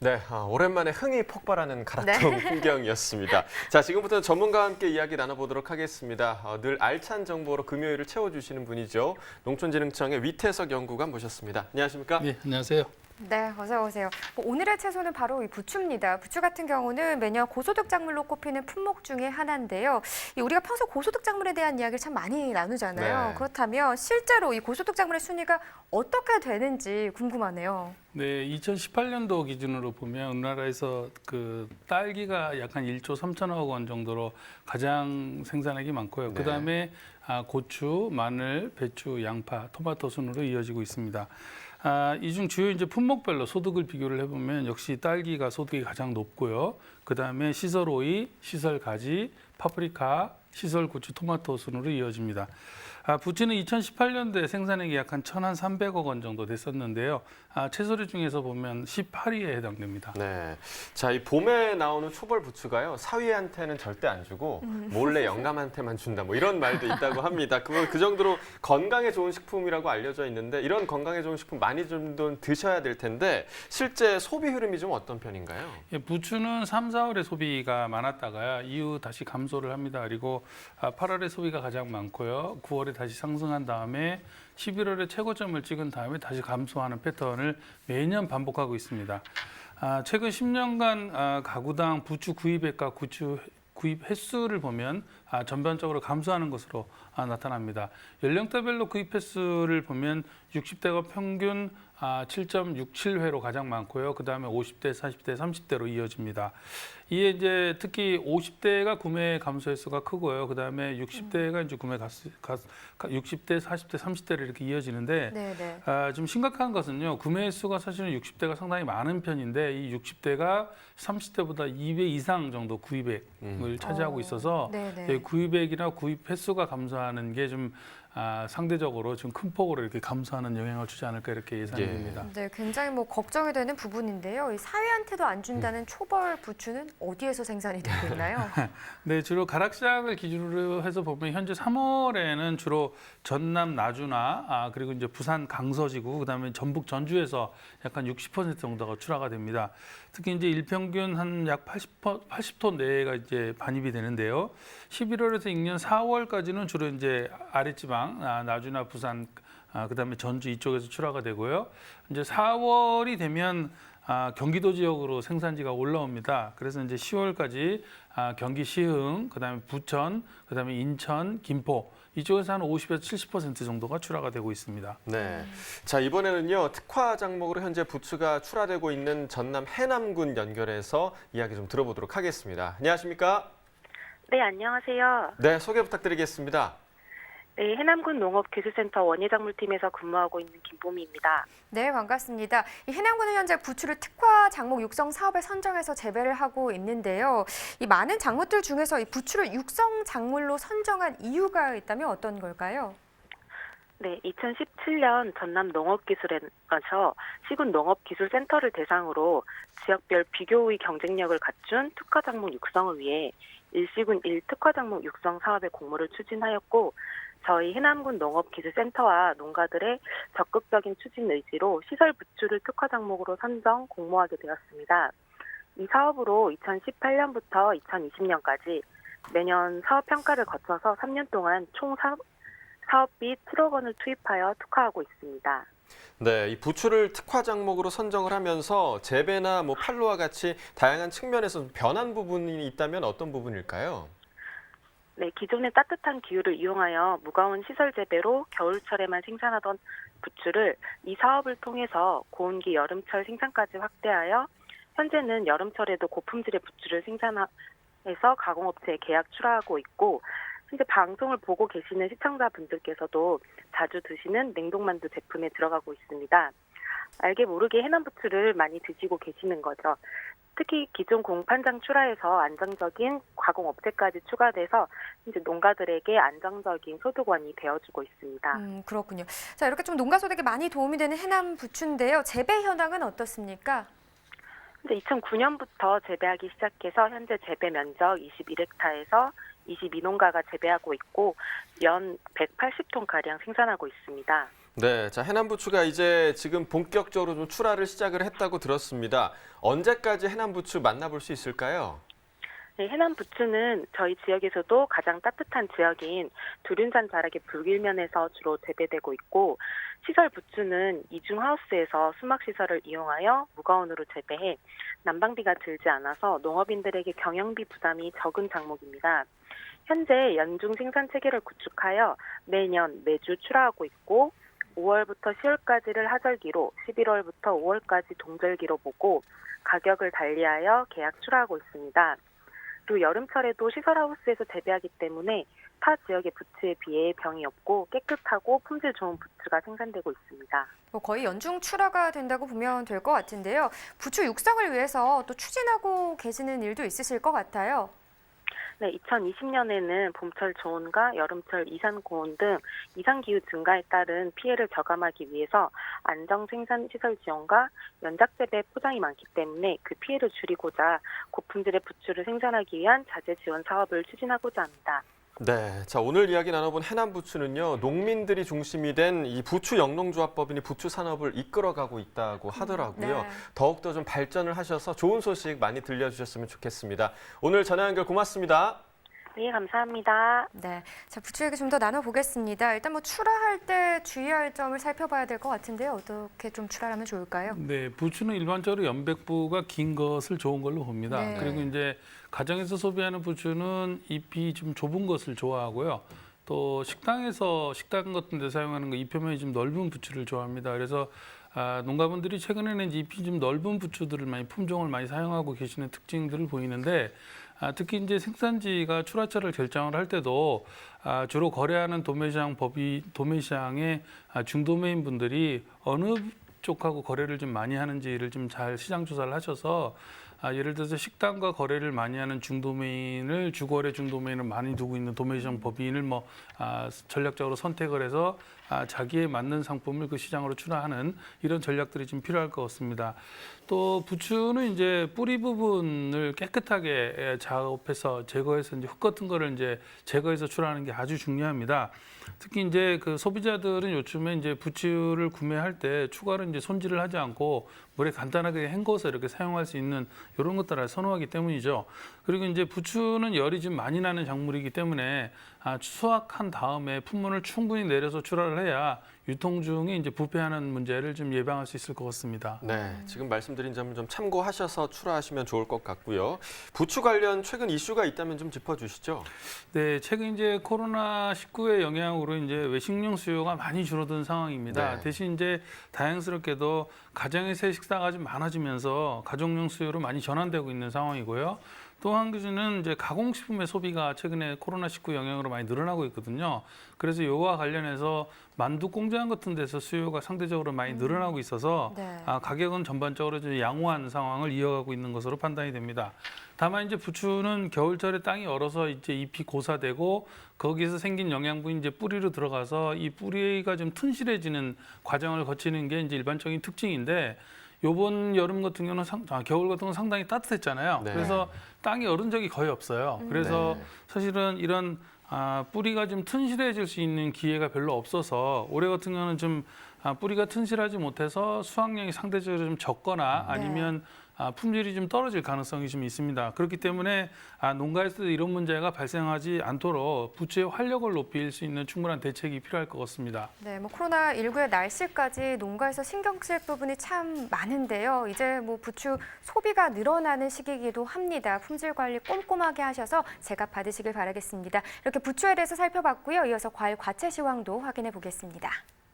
네, 오랜만에 흥이 폭발하는 가락동 네. 풍경이었습니다. 자, 지금부터 전문가와 함께 이야기 나눠보도록 하겠습니다. 늘 알찬 정보로 금요일을 채워주시는 분이죠. 농촌진흥청의 위태석 연구관 모셨습니다. 안녕하십니까? 네, 안녕하세요. 네, 어서 오세요. 오늘의 채소는 바로 이 부추입니다. 부추 같은 경우는 매년 고소득 작물로 꼽히는 품목 중에 하나인데요. 우리가 평소 고소득 작물에 대한 이야기를 참 많이 나누잖아요. 네. 그렇다면 실제로 이 고소득 작물의 순위가 어떻게 되는지 궁금하네요. 네, 2018년도 기준으로 보면 우리나라에서 그 딸기가 약 한 1조 3천억 원 정도로 가장 생산액이 많고요. 네. 그다음에 고추, 마늘, 배추, 양파, 토마토 순으로 이어지고 있습니다. 이 중 주요 이제 품목별로 소득을 비교를 해보면 역시 딸기가 소득이 가장 높고요. 그다음에 시설 오이, 시설 가지, 파프리카, 시설 고추, 토마토 순으로 이어집니다. 부추는 2018년도에 생산액이 약 한 1,300억 원 정도 됐었는데요. 채소류 중에서 보면 18위에 해당됩니다. 네. 자, 이 봄에 나오는 초벌 부추가요. 사위한테는 절대 안 주고 몰래 영감한테만 준다. 뭐 이런 말도 있다고 합니다. 그 정도로 건강에 좋은 식품이라고 알려져 있는데 이런 건강에 좋은 식품 많이 좀 드셔야 될 텐데 실제 소비 흐름이 좀 어떤 편인가요? 예, 부추는 3, 4월에 소비가 많았다가 이후 다시 감소를 합니다. 그리고 8월에 소비가 가장 많고요. 9월에 다시 상승한 다음에 11월에 최고점을 찍은 다음에 다시 감소하는 패턴을 매년 반복하고 있습니다. 최근 10년간 가구당 부추 구입액과 부추 구입 횟수를 보면 전반적으로 감소하는 것으로 나타납니다. 연령대별로 구입 횟수를 보면 60대가 평균 7.67회로 가장 많고요. 그다음에 50대, 40대, 30대로 이어집니다. 이에 이제 특히 50대가 구매 감소 횟수가 크고요. 그다음에 60대가 이제 구매 60대, 40대, 30대로 이렇게 이어지는데 네네. 좀 심각한 것은요. 구매 횟수가 사실은 60대가 상당히 많은 편인데 이 60대가 30대보다 2배 이상 정도 구입액을 차지하고 있어서 네네. 구입액이나 구입 횟수가 감소하는 게 좀 상대적으로 좀 큰 폭으로 이렇게 감소하는 영향을 주지 않을까 이렇게 예상이 됩니다. 네, 굉장히 걱정이 되는 부분인데요. 이 사위한테도 안 준다는 초벌 부추는 어디에서 생산이 되고 있나요? 네, 주로 가락시장을 기준으로 해서 보면 현재 3월에는 주로 전남 나주나 그리고 이제 부산 강서지구 그다음에 전북 전주에서 약간 60% 정도가 출하가 됩니다. 특히 이제 일평균 한 약 80톤 내외가 이제 반입이 되는데요. 11월에서 익년 4월까지는 주로 이제 아랫지방 나주나 부산 그다음에 전주 이쪽에서 출하가 되고요. 이제 4월이 되면 경기도 지역으로 생산지가 올라옵니다. 그래서 이제 10월까지 경기 시흥, 그다음에 부천, 그다음에 인천, 김포 이쪽에서 한 50에서 70% 정도가 출하가 되고 있습니다. 네. 자, 이번에는요. 특화 작목으로 현재 부추가 출하되고 있는 전남 해남군 연결해서 이야기 좀 들어보도록 하겠습니다. 안녕하십니까? 네, 안녕하세요. 네, 소개 부탁드리겠습니다. 네, 해남군 농업기술센터 원예작물팀에서 근무하고 있는 김보미입니다. 네, 반갑습니다. 이 해남군은 현재 부추를 특화 작목 육성 사업에 선정해서 재배를 하고 있는데요. 이 많은 작물들 중에서 이 부추를 육성 작물로 선정한 이유가 있다면 어떤 걸까요? 네, 2017년 전남 농업기술에서 시군 농업기술센터를 대상으로 지역별 비교의 경쟁력을 갖춘 특화 작목 육성을 위해 일시군 1특화 작목 육성 사업의 공모를 추진하였고 저희 해남군 농업기술센터와 농가들의 적극적인 추진 의지로 시설 부추를 특화 작목으로 선정 공모하게 되었습니다. 이 사업으로 2018년부터 2020년까지 매년 사업 평가를 거쳐서 3년 동안 총 사업비 7억 원을 투입하여 특화하고 있습니다. 네, 이 부추를 특화 작목으로 선정을 하면서 재배나 판로와 같이 다양한 측면에서 변한 부분이 있다면 어떤 부분일까요? 네, 기존의 따뜻한 기후를 이용하여 무거운 시설 재배로 겨울철에만 생산하던 부추를 이 사업을 통해서 고온기 여름철 생산까지 확대하여 현재는 여름철에도 고품질의 부추를 생산해서 가공업체에 계약 출하하고 있고 현재 방송을 보고 계시는 시청자분들께서도 자주 드시는 냉동만두 제품에 들어가고 있습니다. 알게 모르게 해남부추를 많이 드시고 계시는 거죠. 특히 기존 공판장 출하에서 안정적인 가공업체까지 추가돼서 이제 농가들에게 안정적인 소득원이 되어주고 있습니다. 그렇군요. 자, 이렇게 좀 농가 소득에 많이 도움이 되는 해남 부추인데요. 재배 현황은 어떻습니까? 근데 2009년부터 재배하기 시작해서 현재 재배 면적 21헥타에서 22농가가 재배하고 있고 연 180톤 가량 생산하고 있습니다. 네, 자 해남 부추가 이제 지금 본격적으로 좀 출하를 시작을 했다고 들었습니다. 언제까지 해남 부추 만나볼 수 있을까요? 네, 해남 부추는 저희 지역에서도 가장 따뜻한 지역인 두륜산 자락의 불길면에서 주로 재배되고 있고, 시설 부추는 이중하우스에서 수막시설을 이용하여 무가온으로 재배해 난방비가 들지 않아서 농업인들에게 경영비 부담이 적은 작목입니다. 현재 연중 생산 체계를 구축하여 매년 매주 출하하고 있고, 5월부터 10월까지를 하절기로, 11월부터 5월까지 동절기로 보고 가격을 달리하여 계약 출하하고 있습니다. 또 여름철에도 시설하우스에서 재배하기 때문에 타 지역의 부추에 비해 병이 없고 깨끗하고 품질 좋은 부추가 생산되고 있습니다. 뭐 거의 연중 출하가 된다고 보면 될 것 같은데요. 부추 육성을 위해서 또 추진하고 계시는 일도 있으실 것 같아요. 네, 2020년에는 봄철 저온과 여름철 이산 고온 등 이상기후 증가에 따른 피해를 저감하기 위해서 안정 생산 시설 지원과 연작 재배 포장이 많기 때문에 그 피해를 줄이고자 고품질의 부추를 생산하기 위한 자재 지원 사업을 추진하고자 합니다. 네, 자 오늘 이야기 나눠본 해남 부추는요, 농민들이 중심이 된 이 부추 영농조합법인이 부추 산업을 이끌어가고 있다고 하더라고요. 네. 더욱더 좀 발전을 하셔서 좋은 소식 많이 들려주셨으면 좋겠습니다. 오늘 전화 연결 고맙습니다. 네, 감사합니다. 네, 자 부추 얘기 좀 더 나눠보겠습니다. 일단 뭐 출하할 때 주의할 점을 살펴봐야 될 것 같은데요. 어떻게 좀 출하하면 좋을까요? 네, 부추는 일반적으로 연백부가 긴 것을 좋은 걸로 봅니다. 네. 그리고 이제 가정에서 소비하는 부추는 잎이 좀 좁은 것을 좋아하고요. 또 식당 같은 데 사용하는 거 잎표면이 좀 넓은 부추를 좋아합니다. 그래서 농가분들이 최근에는 이제 잎이 좀 넓은 부추들을 품종을 많이 사용하고 계시는 특징들을 보이는데, 특히 이제 생산지가 출하처를 결정을 할 때도 주로 거래하는 도매시장의 중도매인 분들이 어느 쪽하고 거래를 좀 많이 하는지를 좀 잘 시장 조사를 하셔서, 예를 들어서 식당과 거래를 많이 하는 중도매인을, 주거래 중도매인을 많이 두고 있는 도매시장 법인을 전략적으로 선택을 해서 자기에 맞는 상품을 그 시장으로 출하하는 이런 전략들이 좀 필요할 것 같습니다. 또 부추는 이제 뿌리 부분을 깨끗하게 작업해서 제거해서 이제 흙 같은 거를 이제 제거해서 출하하는 게 아주 중요합니다. 특히 이제 그 소비자들은 요즘에 이제 부추를 구매할 때 추가로 이제 손질을 하지 않고 물에 간단하게 헹궈서 이렇게 사용할 수 있는 이런 것들을 선호하기 때문이죠. 그리고 이제 부추는 열이 좀 많이 나는 작물이기 때문에 수확한 다음에 품문을 충분히 내려서 출하를 해야 유통 중에 이제 부패하는 문제를 좀 예방할 수 있을 것 같습니다. 네, 지금 말씀드린 점을 좀 참고하셔서 출하하시면 좋을 것 같고요. 부추 관련 최근 이슈가 있다면 좀 짚어주시죠. 네, 최근 이제 코로나19의 영향으로 이제 외식용 수요가 많이 줄어든 상황입니다. 네. 대신 이제 다행스럽게도 가정에서의 식사가 좀 많아지면서 가정용 수요로 많이 전환되고 있는 상황이고요. 또 한 가지는 이제 가공식품의 소비가 최근에 코로나19 영향으로 많이 늘어나고 있거든요. 그래서 이와 관련해서 만두 공장 같은 데서 수요가 상대적으로 많이 늘어나고 있어서 네. 가격은 전반적으로 좀 양호한 상황을 이어가고 있는 것으로 판단이 됩니다. 다만 이제 부추는 겨울철에 땅이 얼어서 이제 잎이 고사되고 거기서 생긴 영양분이 이제 뿌리로 들어가서 이 뿌리가 좀 튼실해지는 과정을 거치는 게 이제 일반적인 특징인데, 요번 여름 같은 경우는 겨울 같은 건 상당히 따뜻했잖아요. 네. 그래서 땅이 얼은 적이 거의 없어요. 그래서 네. 사실은 이런 뿌리가 좀 튼실해질 수 있는 기회가 별로 없어서 올해 같은 경우는 좀 뿌리가 튼실하지 못해서 수확량이 상대적으로 좀 적거나 아니면 품질이 좀 떨어질 가능성이 좀 있습니다. 그렇기 때문에 농가에서도 이런 문제가 발생하지 않도록 부추의 활력을 높일 수 있는 충분한 대책이 필요할 것 같습니다. 네, 뭐 코로나19의 날씨까지 농가에서 신경 쓸 부분이 참 많은데요. 이제 뭐 부추 소비가 늘어나는 시기이기도 합니다. 품질 관리 꼼꼼하게 하셔서 제값 받으시길 바라겠습니다. 이렇게 부추에 대해서 살펴봤고요. 이어서 과일 과채 시황도 확인해 보겠습니다.